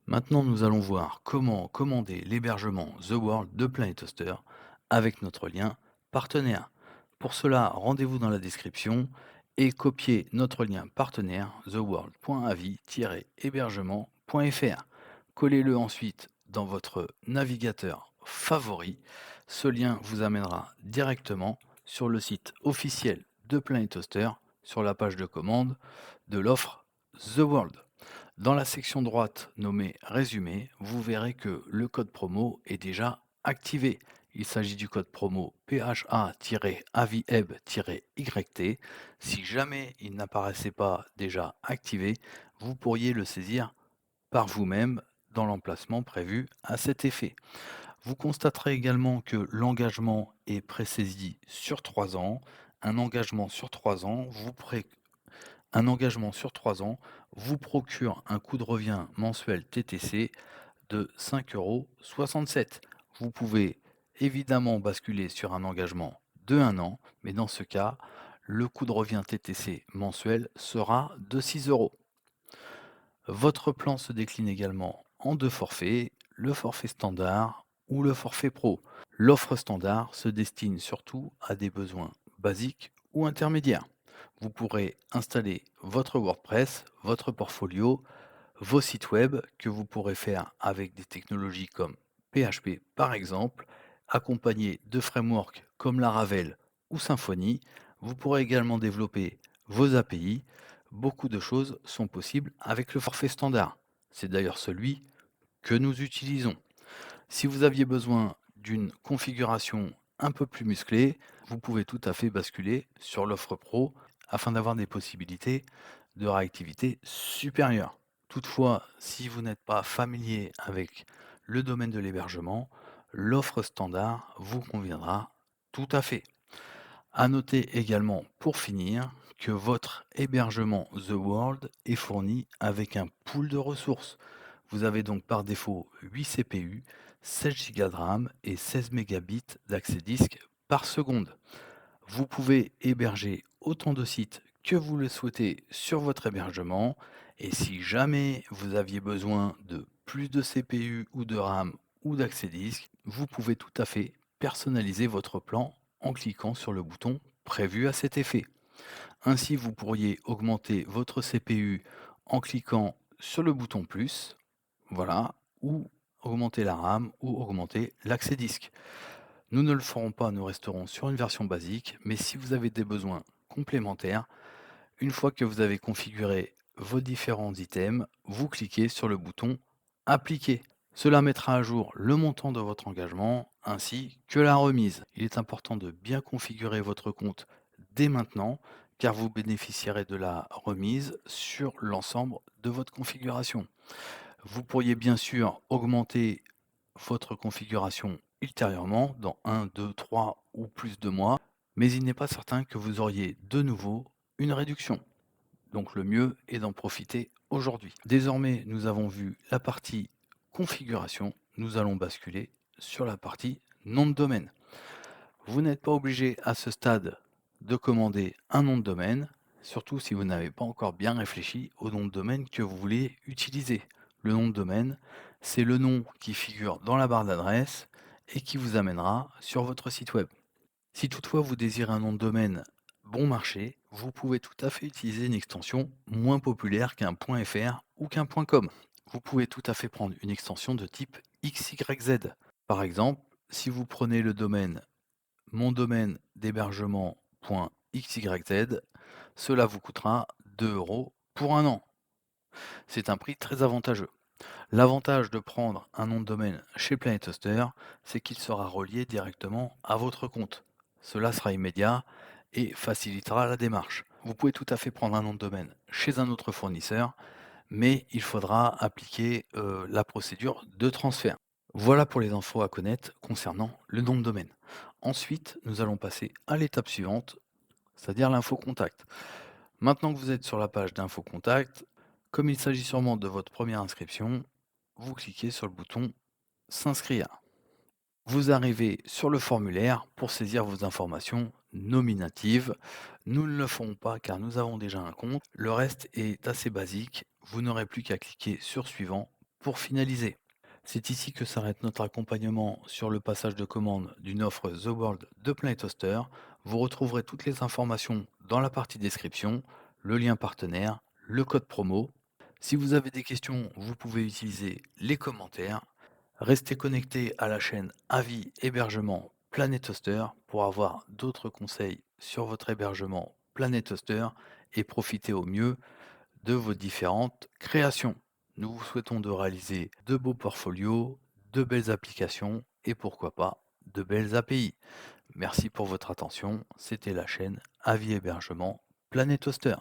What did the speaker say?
Maintenant, nous allons voir comment commander l'hébergement The World de Planet Hoster avec notre lien partenaire. Pour cela, rendez-vous dans la description et copiez notre lien partenaire theworld.avi-hébergement.fr. Collez-le ensuite dans votre navigateur favori. Ce lien vous amènera directement sur le site officiel de Planet Hoster sur la page de commande de l'offre The World. Dans la section droite nommée Résumé, vous verrez que le code promo est déjà activé. Il s'agit du code promo PHA-AVIEB-YT. Si jamais il n'apparaissait pas déjà activé, vous pourriez le saisir par vous-même dans l'emplacement prévu à cet effet. Vous constaterez également que l'engagement est présaisi sur 3 ans. Un engagement sur 3 ans un engagement sur 3 ans vous procure un coût de revient mensuel TTC de 5,67 €. Vous pouvez évidemment basculer sur un engagement de 1 an, mais dans ce cas, le coût de revient TTC mensuel sera de 6 €. Votre plan se décline également en 2 forfaits, le forfait standard ou le forfait pro. L'offre standard se destine surtout à des besoins basiques ou intermédiaires. Vous pourrez installer votre WordPress, votre portfolio, vos sites web que vous pourrez faire avec des technologies comme PHP par exemple, accompagné de frameworks comme Laravel ou Symfony. Vous pourrez également développer vos API. Beaucoup de choses sont possibles avec le forfait standard. C'est d'ailleurs celui que nous utilisons. Si vous aviez besoin d'une configuration un peu plus musclée, vous pouvez tout à fait basculer sur l'offre pro afin d'avoir des possibilités de réactivité supérieures. Toutefois, si vous n'êtes pas familier avec le domaine de l'hébergement, l'offre standard vous conviendra tout à fait. À noter également, pour finir, que votre hébergement The World est fourni avec un pool de ressources. Vous avez donc par défaut 8 CPU, 16 Go de RAM et 16 mégabits d'accès disque par seconde. Vous pouvez héberger autant de sites que vous le souhaitez sur votre hébergement et si jamais vous aviez besoin de plus de CPU ou de RAM ou d'accès disque, vous pouvez tout à fait personnaliser votre plan en cliquant sur le bouton prévu à cet effet. Ainsi, vous pourriez augmenter votre CPU en cliquant sur le bouton plus, voilà, ou augmenter la RAM ou augmenter l'accès disque. Nous ne le ferons pas, nous resterons sur une version basique, mais si vous avez des besoins complémentaires, une fois que vous avez configuré vos différents items, vous cliquez sur le bouton Appliquer. Cela mettra à jour le montant de votre engagement ainsi que la remise. Il est important de bien configurer votre compte dès maintenant car vous bénéficierez de la remise sur l'ensemble de votre configuration. Vous pourriez bien sûr augmenter votre configuration ultérieurement dans 1, 2, 3 ou plus de mois, mais il n'est pas certain que vous auriez de nouveau une réduction. Donc le mieux est d'en profiter aujourd'hui. Désormais, nous avons vu la partie configuration, nous allons basculer sur la partie nom de domaine. Vous n'êtes pas obligé à ce stade de commander un nom de domaine, surtout si vous n'avez pas encore bien réfléchi au nom de domaine que vous voulez utiliser. Le nom de domaine, c'est le nom qui figure dans la barre d'adresse et qui vous amènera sur votre site web. Si toutefois vous désirez un nom de domaine bon marché, vous pouvez tout à fait utiliser une extension moins populaire qu'un .fr ou qu'un .com. Vous pouvez tout à fait prendre une extension de type XYZ. Par exemple, si vous prenez le domaine mon domaine d'hébergement.xyz, cela vous coûtera 2 € pour un an. C'est un prix très avantageux. L'avantage de prendre un nom de domaine chez Planet Hoster, c'est qu'il sera relié directement à votre compte. Cela sera immédiat et facilitera la démarche. Vous pouvez tout à fait prendre un nom de domaine chez un autre fournisseur, mais il faudra appliquer la procédure de transfert. Voilà pour les infos à connaître concernant le nom de domaine. Ensuite, nous allons passer à l'étape suivante, c'est-à-dire l'info contact. Maintenant que vous êtes sur la page d'info contact, comme il s'agit sûrement de votre première inscription, vous cliquez sur le bouton S'inscrire. Vous arrivez sur le formulaire pour saisir vos informations nominatives. Nous ne le ferons pas car nous avons déjà un compte. Le reste est assez basique. Vous n'aurez plus qu'à cliquer sur Suivant Pour finaliser, c'est ici que s'arrête notre accompagnement sur le passage de commande d'une offre The World de Planet Toaster. Vous retrouverez toutes les informations dans la partie description, le lien partenaire, le code promo. Si vous avez des questions, vous pouvez utiliser les commentaires. Restez connectés à la chaîne Avis Hébergement Planet Toaster pour avoir d'autres conseils sur votre hébergement Planet Toaster et profiter au mieux de vos différentes créations. Nous vous souhaitons de réaliser de beaux portfolios, de belles applications et pourquoi pas de belles API. Merci pour votre attention. C'était la chaîne Avis Hébergement Planet Toaster.